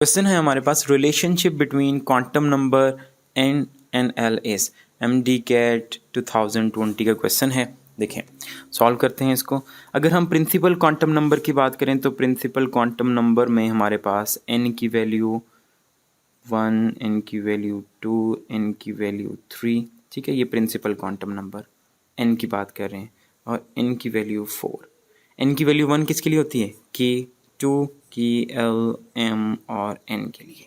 Question है हमारे पास, relationship between quantum number n and l is MDCAT 2020 का क्वेश्चन है। देखें, सॉल्व करते हैं इसको। अगर हम प्रिंसिपल क्वांटम नंबर की बात करें तो प्रिंसिपल क्वांटम नंबर में हमारे पास n की वैल्यू 1, n की वैल्यू 2, n की वैल्यू 3, ठीक है, ये प्रिंसिपल क्वांटम नंबर n की बात कर रहे हैं, और n की वैल्यू 4। n की वैल्यू 1 किसके लिए होती है? k, 2 की l, m और n के लिए।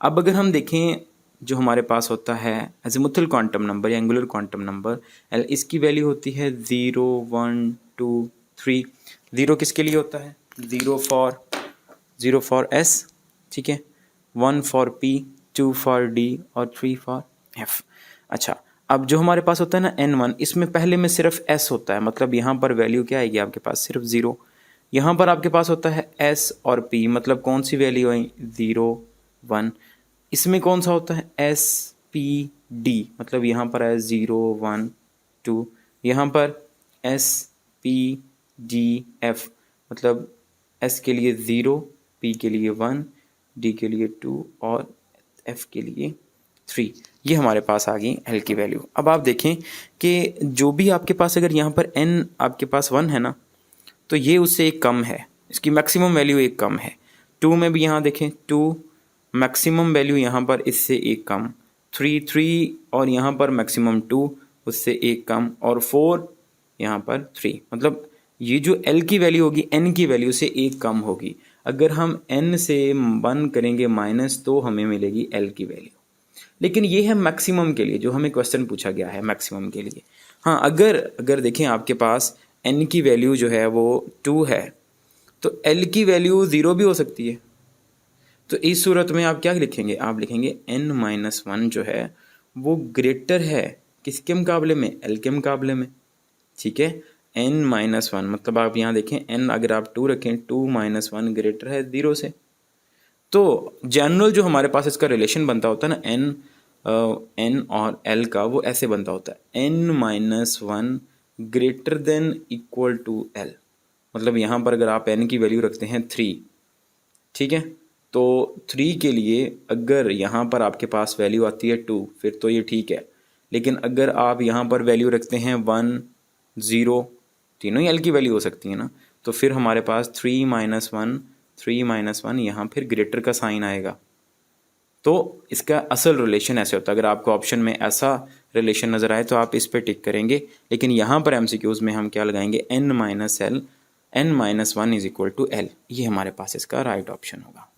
अब अगर हम देखें जो हमारे पास होता है अज़ीमुथल क्वांटम नंबर या एंगुलर क्वांटम नंबर l, इसकी वैल्यू होती है 0, 1, 2, 3। 0 किसके लिए होता है? 0 फॉर s, ठीक है, 1 फॉर p, 2 फॉर d और 3 फॉर f। अच्छा, अब जो हमारे पास होता है ना n1, इसमें पहले में सिर्फ s होता है, मतलब यहाँ पर वैल्यू क्या आएगी आपके पास? सिर्फ 0। यहाँ पर आपके पास होता है s और p, मतलब कौन सी वैल्यू आई? 0, 1। इसमें कौन सा होता है? s, p, d, मतलब यहाँ पर है 0, 1, 2। यहाँ पर s, p, d, f, मतलब s के लिए 0, p के लिए 1, d के लिए 2 और f के लिए 3। ये हमारे पास आ गई l की वैल्यू। अब आप देखें कि जो भी आपके पास, अगर यहाँ पर n आपके पास 1 है ना, तो ये उससे एक कम है, इसकी मैक्सिमम वैल्यू एक कम है। 2 में भी यहाँ देखें, 2 मैक्सिमम वैल्यू यहाँ पर इससे एक कम, 3 और यहाँ पर मैक्सिमम 2 उससे एक कम, और 4 यहाँ पर 3, मतलब ये जो l की वैल्यू होगी n की वैल्यू से एक कम होगी। अगर हम n से 1 करेंगे माइनस तो हमें मिलेगी l की वैल्यू। लेकिन ये है मैक्सिमम के लिए, जो हमें क्वेश्चन पूछा गया है मैक्सिमम के लिए। हाँ, अगर देखें आपके पास n की वैल्यू जो है वो 2 है, तो l की वैल्यू 0 भी हो सकती है। तो इस सूरत में आप क्या लिखेंगे? आप लिखेंगे n-1 जो है वो ग्रेटर है किसके मुकाबले में? l के मुकाबले में, ठीक है। n-1 मतलब आप यहाँ देखें n अगर आप 2 रखें, 2-1 ग्रेटर है 0 से। तो जनरल जो हमारे पास इसका रिलेशन बनता होता है ना n और l का, वो ऐसे बनता होता है n-1 greater than equal to l। मतलब यहाँ पर अगर आप n की वैल्यू रखते हैं 3, ठीक है, तो 3 के लिए अगर यहाँ पर आपके पास वैल्यू आती है 2, फिर तो ये ठीक है। लेकिन अगर आप यहाँ पर वैल्यू रखते हैं 1, 0, तीनों ही l की वैल्यू हो सकती है ना, तो फिर हमारे पास 3-1 यहाँ फिर ग्रेटर का साइन आएगा। तो इसका असल रिलेशन ऐसे होता है। अगर आपको ऑप्शन में ऐसा रिलेशन नज़र आए तो आप इस पर टिक करेंगे, लेकिन यहाँ पर MCQs में हम क्या लगाएंगे? n-1 is equal to l। ये हमारे पास इसका राइट ऑप्शन होगा।